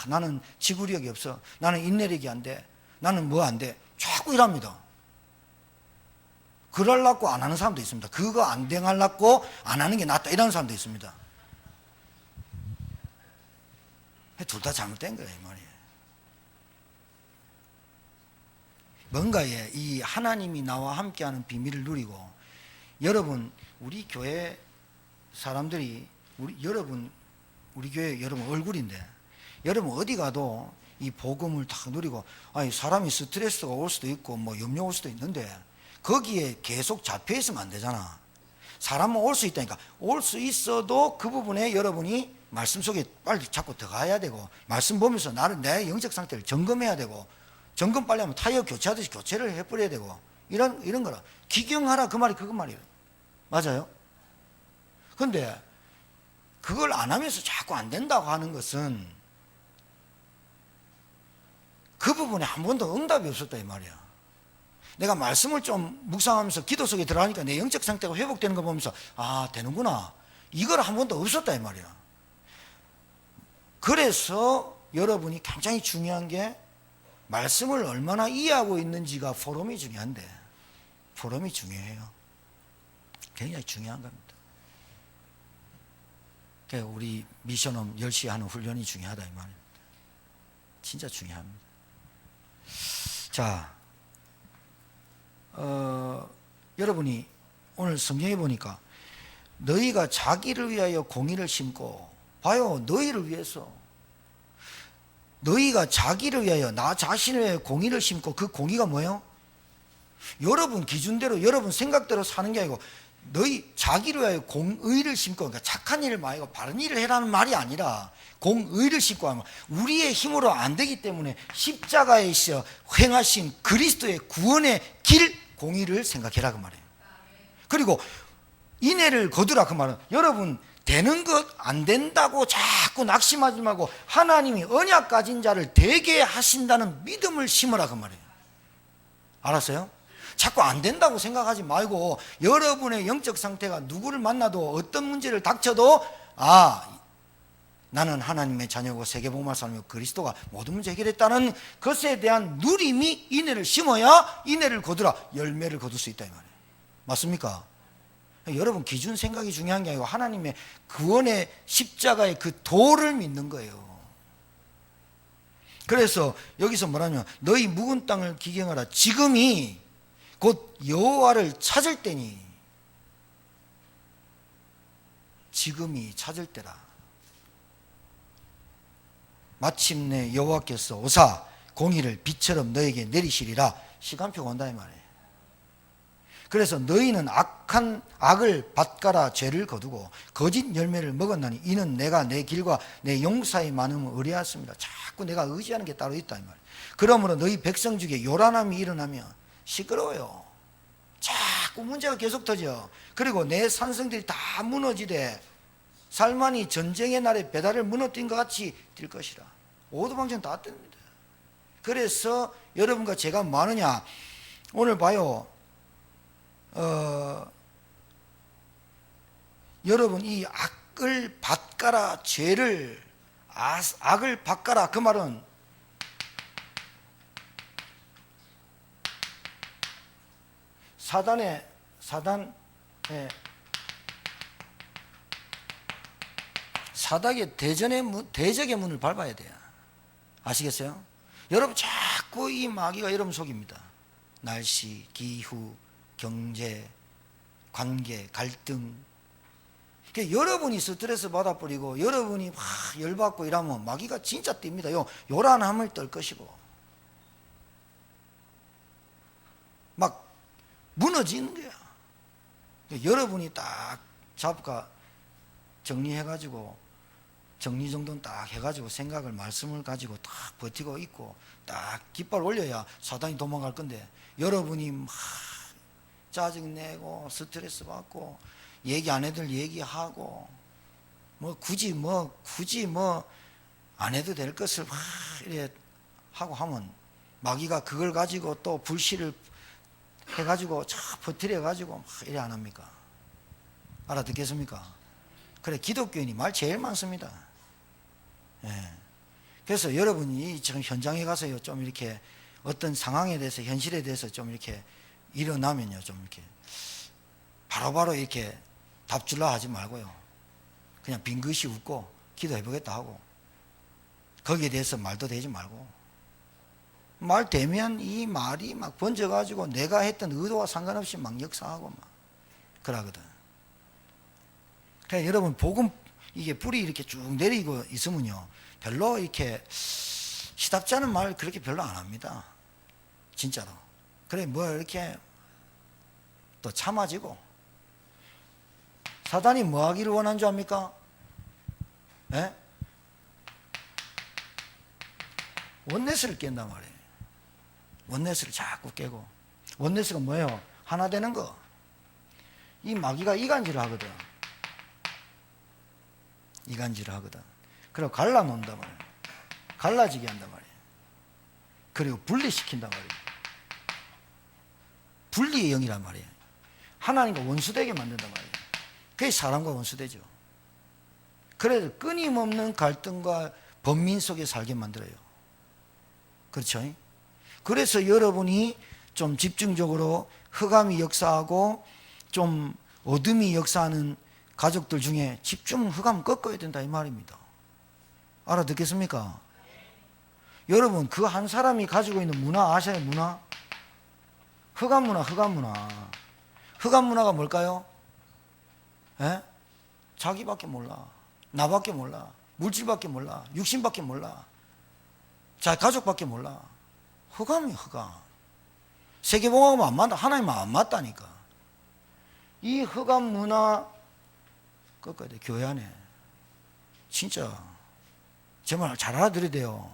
나는 지구력이 없어. 나는 인내력이 안 돼. 나는 뭐 안 돼. 자꾸 이랍니다. 그러려고 안 하는 사람도 있습니다. 그거 안 되려고 안 하는 게 낫다 이런 사람도 있습니다. 둘 다 잘못된 거예요 이 말이에요. 뭔가에 이 하나님이 나와 함께하는 비밀을 누리고 여러분 우리 교회 사람들이 우리 교회 여러분 얼굴인데 여러분 어디 가도 이 복음을 다 누리고 아니 사람이 스트레스가 올 수도 있고 뭐 염려 올 수도 있는데 거기에 계속 잡혀 있으면 안 되잖아. 사람은 올 수 있다니까. 올 수 있어도 그 부분에 여러분이 말씀 속에 빨리 자꾸 들어가야 되고 말씀 보면서 내 영적 상태를 점검해야 되고 점검 빨리 하면 타이어 교체하듯이 교체를 해버려야 되고 이런 거라. 기경하라 그 말이 그거 말이에요. 맞아요? 근데 그걸 안 하면서 자꾸 안 된다고 하는 것은 그 부분에 한 번도 응답이 없었다 이 말이야. 내가 말씀을 좀 묵상하면서 기도 속에 들어가니까 내 영적 상태가 회복되는 거 보면서 되는구나. 이걸 한 번도 없었다 이 말이야. 그래서 여러분이 굉장히 중요한 게 말씀을 얼마나 이해하고 있는지가 포럼이 중요한데 포럼이 중요해요. 굉장히 중요한 겁니다. 그러니까 우리 미션홈 10시에 하는 훈련이 중요하다 이 말입니다. 진짜 중요합니다. 자, 여러분이 오늘 성경에 보니까 너희가 자기를 위하여 공의를 심고 봐요. 너희를 위해서 너희가 자기를 위하여 나 자신을 위하여 공의를 심고 그 공의가 뭐예요? 여러분 기준대로 여러분 생각대로 사는 게 아니고 너희 자기를 위하여 공의를 심고, 그러니까 착한 일을 말고 바른 일을 해라는 말이 아니라 공의를 심고 하면 우리의 힘으로 안 되기 때문에 십자가에서 행하신 그리스도의 구원의 길 공의를 생각해라 그 말이에요. 그리고 인애를 거두라 그 말은 여러분 되는 것 안 된다고 자꾸 낙심하지 말고 하나님이 언약 가진 자를 되게 하신다는 믿음을 심으라 그 말이에요. 알았어요? 자꾸 안 된다고 생각하지 말고 여러분의 영적 상태가 누구를 만나도 어떤 문제를 닥쳐도 나는 하나님의 자녀고 세계복음할 사람이고 그리스도가 모든 문제 해결했다는 것에 대한 누림이 인애를 심어야 인애를 거두라 열매를 거둘 수 있다 이 말이에요. 맞습니까? 여러분 기준 생각이 중요한 게 아니고 하나님의 구원의 십자가의 그 도를 믿는 거예요. 그래서 여기서 뭐라냐면 너희 묵은 땅을 기경하라. 지금이 곧 여호와를 찾을 때니. 지금이 찾을 때라. 마침내 여호와께서 오사 공의를 비처럼 너에게 내리시리라. 시간표가 온다 이 말이에요. 그래서 너희는 악을 밭가라 죄를 거두고 거짓 열매를 먹었나니 이는 내가 내 길과 내 용사의 많음을 의뢰하였습니다. 자꾸 내가 의지하는 게 따로 있다 이 말이에요. 그러므로 너희 백성 중에 요란함이 일어나면 시끄러워요. 자꾸 문제가 계속 터져. 그리고 내 산성들이 다 무너지되 살만이 전쟁의 날에 배달을 무너뜨린 것 같이 뛸 것이라. 오두방정 다 뜹니다. 그래서 여러분과 제가 뭐 하느냐, 오늘 봐요. 여러분 이 악을 밭가라 죄를 악을 밭가라 그 말은 사단의 대적의 문을 밟아야 돼요. 아시겠어요? 여러분 자꾸 이 마귀가 여러분 속입니다. 날씨, 기후, 경제, 관계, 갈등. 그러니까 여러분이 스트레스 받아버리고 여러분이 막 열받고 이러면 마귀가 진짜 띱니다. 요란함을 떨 것이고 막 무너지는 거야. 그러니까 여러분이 딱 잡가 정리해가지고 정리정돈 딱 해가지고 생각을 말씀을 가지고 딱 버티고 있고 딱 깃발 올려야 사단이 도망갈 건데 여러분이 막 짜증내고 스트레스 받고 얘기 안 해도 얘기하고 굳이 안 해도 될 것을 막 이래 하고 하면 마귀가 그걸 가지고 또 불씨를 해가지고 퍼뜨려가지고 막 이래 안 합니까? 알아듣겠습니까? 그래 기독교인이 말 제일 많습니다. 예. 그래서 여러분이 지금 현장에 가서요 좀 이렇게 어떤 상황에 대해서 현실에 대해서 좀 이렇게 일어나면요 좀 이렇게 바로바로 이렇게 답줄라 하지 말고요 그냥 빙긋이 웃고 기도해 보겠다 하고 거기에 대해서 말도 되지 말고 말 되면 이 말이 막 번져가지고 내가 했던 의도와 상관없이 막 역사하고 막 그러거든. 그래 여러분 복음 이게 뿌리 이렇게 쭉 내리고 있으면요 별로 이렇게 시답지 않은 말 그렇게 별로 안 합니다. 진짜로. 그래 이렇게 또 참아지고 사단이 뭐 하기를 원하는 줄 압니까? 예? 원네스를 깬단 말이에요. 원네스를 자꾸 깨고 원네스가 뭐예요? 하나 되는 거. 이 마귀가 이간질을 하거든. 이간질을 하거든. 그리고 갈라놓는단 말이에요. 갈라지게 한단 말이에요. 그리고 분리시킨단 말이에요. 분리의 영이란 말이에요. 하나님과 원수되게 만든단 말이에요. 그게 사람과 원수되죠. 그래서 끊임없는 갈등과 번민 속에 살게 만들어요. 그렇죠? 그래서 여러분이 좀 집중적으로 흑암이 역사하고 좀 어둠이 역사하는 가족들 중에 집중 흑암 꺾어야 된다 이 말입니다. 알아듣겠습니까? 여러분 그 한 사람이 가지고 있는 문화 아시아의 문화? 흑암 문화. 흑암 문화가 뭘까요? 에? 자기밖에 몰라. 나밖에 몰라. 물질밖에 몰라. 육신밖에 몰라. 자, 가족밖에 몰라. 흑암이 흑암. 세계봉화하고 안 맞다. 하나님은 안 맞다니까. 이 흑암 문화 꺾어야 돼. 교회 안에. 진짜 제 말 잘 알아들어야 돼요.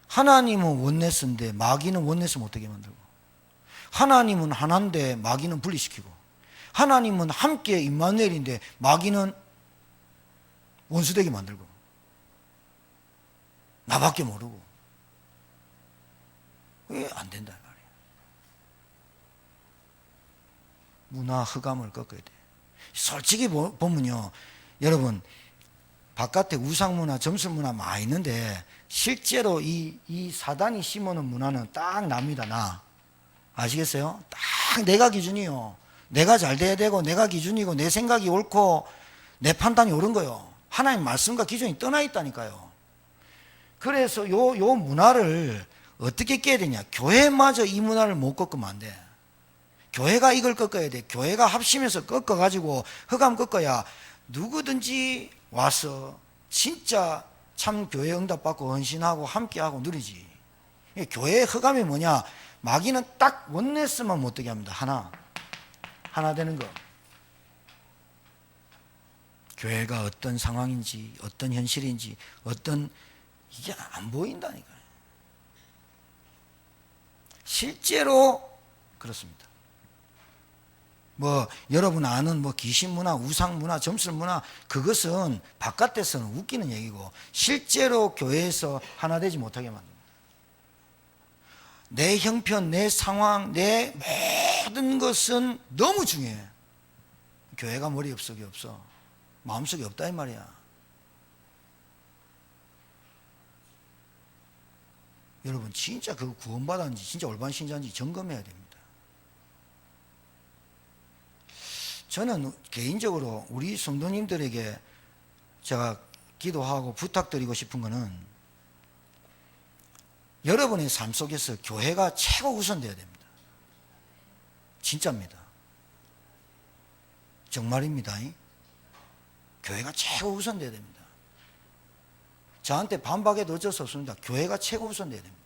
하나님은 원네스인데 마귀는 원네스 못하게 만들고, 하나님은 하나인데 마귀는 분리시키고, 하나님은 함께 임마누엘인데 마귀는 원수되게 만들고, 나밖에 모르고. 왜 안 된다 말이에요. 문화 흑암을 꺾어야 돼. 솔직히 보면요, 여러분 바깥에 우상문화, 점술문화 많이 있는데 실제로 이 사단이 심어놓은 문화는 딱 납니다. 나 아시겠어요? 딱 내가 기준이요. 내가 잘 돼야 되고, 내가 기준이고, 내 생각이 옳고, 내 판단이 옳은 거요. 하나님 말씀과 기준이 떠나 있다니까요. 그래서 요 문화를 어떻게 깨야 되냐. 교회마저 이 문화를 못 꺾으면 안 돼. 교회가 이걸 꺾어야 돼. 교회가 합심해서 꺾어가지고 흑암 꺾어야 누구든지 와서 진짜 참 교회 응답받고 헌신하고 함께하고 누리지. 교회의 흑암이 뭐냐. 마귀는 딱 원네스만 못되게 합니다. 하나 되는 거. 교회가 어떤 상황인지, 어떤 현실인지, 이게 안 보인다니까요. 실제로 그렇습니다. 여러분 아는 귀신문화, 우상문화, 점술문화, 그것은 바깥에서는 웃기는 얘기고, 실제로 교회에서 하나 되지 못하게 만듭니다. 내 형편, 내 상황, 내 모든 것은 너무 중요해. 교회가 머리속에 없어. 마음속에 없다 이 말이야. 여러분 진짜 그거 구원받았는지 진짜 올바른 신자인지 점검해야 됩니다. 저는 개인적으로 우리 성도님들에게 제가 기도하고 부탁드리고 싶은 거는, 여러분의 삶 속에서 교회가 최고 우선되어야 됩니다. 진짜입니다. 정말입니다. 교회가 최고 우선되어야 됩니다. 저한테 반박해도 어쩔 수 없습니다. 교회가 최고 우선되어야 됩니다.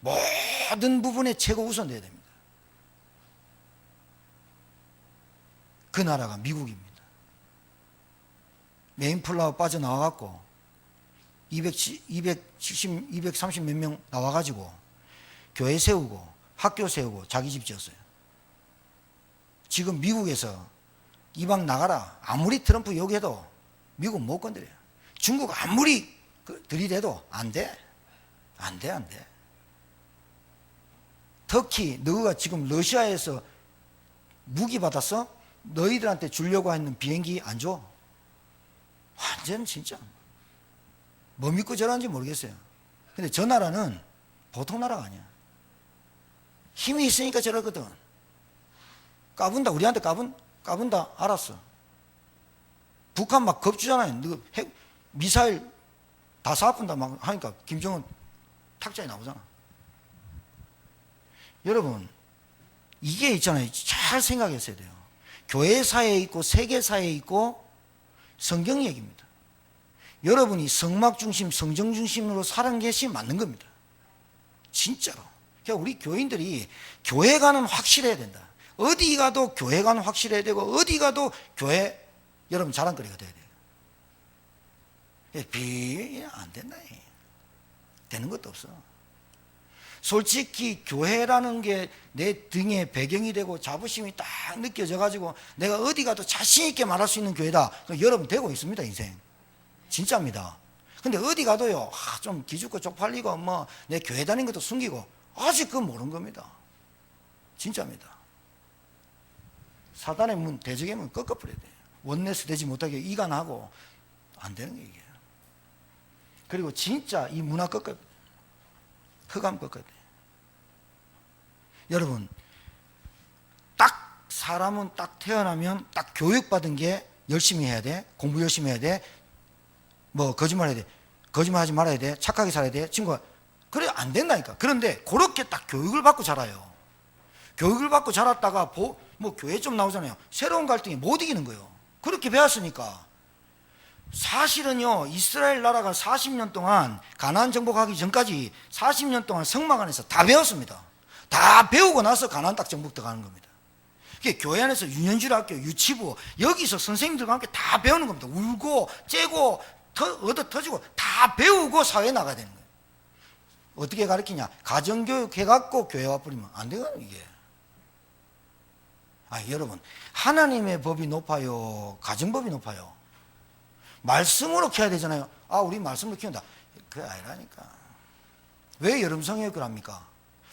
모든 부분에 최고 우선되어야 됩니다. 그 나라가 미국입니다. 메인플라워 빠져나와갖고 230 몇 명 나와가지고 교회 세우고 학교 세우고 자기 집 지었어요. 지금 미국에서 이방 나가라 아무리 트럼프 요구해도 미국 못 건드려요. 중국 아무리 들이대도 안 돼. 터키, 너가 지금 러시아에서 무기 받았어? 너희들한테 주려고 하는 비행기 안 줘. 완전 진짜 뭐 믿고 저러는지 모르겠어요. 근데 저 나라는 보통 나라가 아니야. 힘이 있으니까 저러거든. 까분다, 우리한테 까분다, 알았어. 북한 막 겁주잖아요. 너 미사일 다 쏴푼다 막 하니까 김정은 탁자에 나오잖아. 여러분 이게 있잖아요. 잘 생각했어야 돼요. 교회사에 있고 세계사에 있고 성경 얘기입니다. 여러분이 성막 중심, 성정 중심으로 살아가는 것이 맞는 겁니다. 진짜로. 그러니까 우리 교인들이 교회가는 확실해야 된다. 어디 가도 교회가는 확실해야 되고, 어디 가도 교회 여러분 자랑거리가 돼야 돼요. 안 된다. 되는 것도 없어. 솔직히 교회라는 게 내 등에 배경이 되고 자부심이 딱 느껴져 가지고 내가 어디 가도 자신 있게 말할 수 있는 교회다. 여러분 되고 있습니다. 인생 진짜입니다. 근데 어디 가도요 좀 기죽고 쪽팔리고 내 교회 다닌 것도 숨기고 아직 그건 모르는 겁니다. 진짜입니다. 사단의 문, 대적의 문 꺾어버려야 돼요. 원네스 되지 못하게 이간하고 안 되는 게 이게. 그리고 진짜 이 문화 꺾어야 돼요. 흑암 꺾어야 돼요. 여러분 딱 사람은 딱 태어나면 딱 교육받은 게 열심히 해야 돼. 공부 열심히 해야 돼. 거짓말해야 돼. 거짓말하지 말아야 돼. 착하게 살아야 돼. 친구가 그래 안 된다니까. 그런데 그렇게 딱 교육을 받고 자라요. 교육을 받고 자랐다가 교회 좀 나오잖아요. 새로운 갈등에 못 이기는 거예요. 그렇게 배웠으니까 사실은요, 이스라엘 나라가 40년 동안 가나안 정복하기 전까지 40년 동안 성막 안에서 다 배웠습니다. 다 배우고 나서 가나안 딱 정복 들어가는 겁니다. 그게 교회 안에서 유년주일 학교, 유치부, 여기서 선생님들과 함께 다 배우는 겁니다. 울고 째고 얻어 터지고 다 배우고 사회에 나가야 되는 거예요. 어떻게 가르치냐? 가정교육 해갖고 교회 와버리면 안 되거든요, 이게. 여러분, 하나님의 법이 높아요? 가정법이 높아요? 말씀으로 키워야 되잖아요. 우리 말씀으로 키운다. 그게 아니라니까. 왜 여름성교육을 합니까?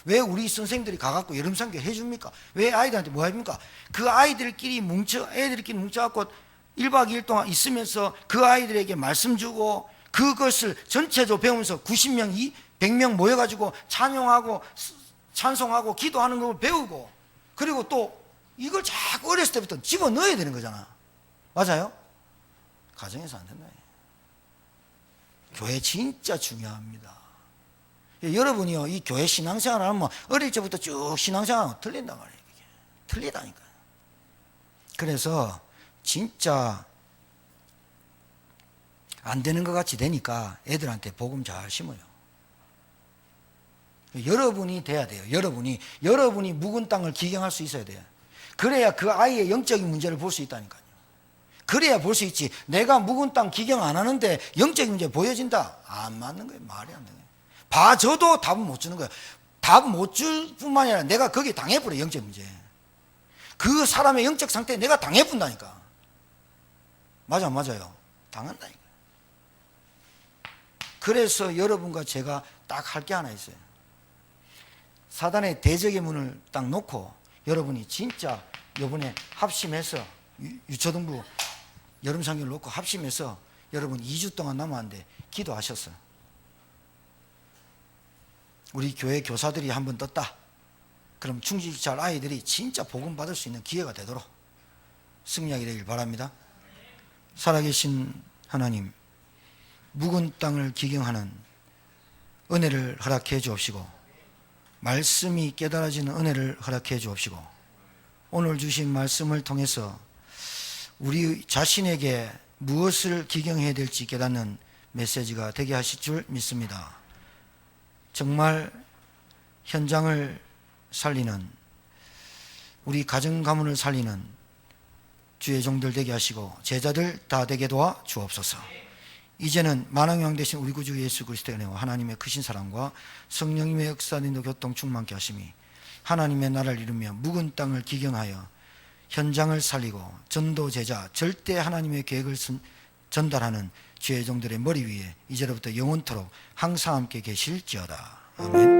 왜 우리 선생님들이 가갖고 여름성교육 해줍니까? 왜 아이들한테 뭐 합니까? 그 아이들끼리 애들끼리 뭉쳐갖고 1박 2일 동안 있으면서 그 아이들에게 말씀 주고 그것을 전체적으로 배우면서 90명, 100명 모여가지고 찬양하고 찬송하고 기도하는 걸 배우고, 그리고 또 이걸 자꾸 어렸을 때부터 집어넣어야 되는 거잖아. 맞아요? 가정에서 안 된다. 교회 진짜 중요합니다. 여러분이요, 이 교회 신앙생활을 하면 어릴 적부터 쭉 신앙생활하면 틀린단 말이에요. 이게. 틀리다니까요. 그래서 진짜 안 되는 것 같이 되니까 애들한테 복음 잘 심어요. 여러분이 돼야 돼요. 여러분이 묵은 땅을 기경할 수 있어야 돼요. 그래야 그 아이의 영적인 문제를 볼 수 있다니까요. 그래야 볼 수 있지. 내가 묵은 땅 기경 안 하는데 영적인 문제 보여진다? 안 맞는 거예요. 말이 안 되는 거예요. 봐줘도 답은 못 주는 거예요. 답 못 줄 뿐만 아니라 내가 거기에 당해버려요. 영적 문제. 그 사람의 영적 상태에 내가 당해본다니까. 맞아, 맞아요. 당한다니까. 그래서 여러분과 제가 딱 할 게 하나 있어요. 사단의 대적의 문을 딱 놓고 여러분이 진짜 이번에 합심해서 유초등부 여름상교를 놓고 합심해서 여러분 2주 동안 남았는데 기도하셨어요. 우리 교회 교사들이 한번 떴다. 그럼 충직잘 아이들이 진짜 복음 받을 수 있는 기회가 되도록 승리하게 되길 바랍니다. 살아계신 하나님, 묵은 땅을 기경하는 은혜를 허락해 주옵시고, 말씀이 깨달아지는 은혜를 허락해 주옵시고, 오늘 주신 말씀을 통해서 우리 자신에게 무엇을 기경해야 될지 깨닫는 메시지가 되게 하실 줄 믿습니다. 정말 현장을 살리는, 우리 가정 가문을 살리는 주의 종들 되게 하시고 제자들 다 되게 도와 주옵소서. 이제는 만왕왕 되신 우리 구주 예수 그리스도의 은혜와 하나님의 크신 사랑과 성령님의 역사인도 교통 충만케 하심이 하나님의 나라를 이루며 묵은 땅을 기경하여 현장을 살리고 전도 제자 절대 하나님의 계획을 전달하는 주의 종들의 머리 위에 이제로부터 영원토록 항상 함께 계실지어다. 아멘.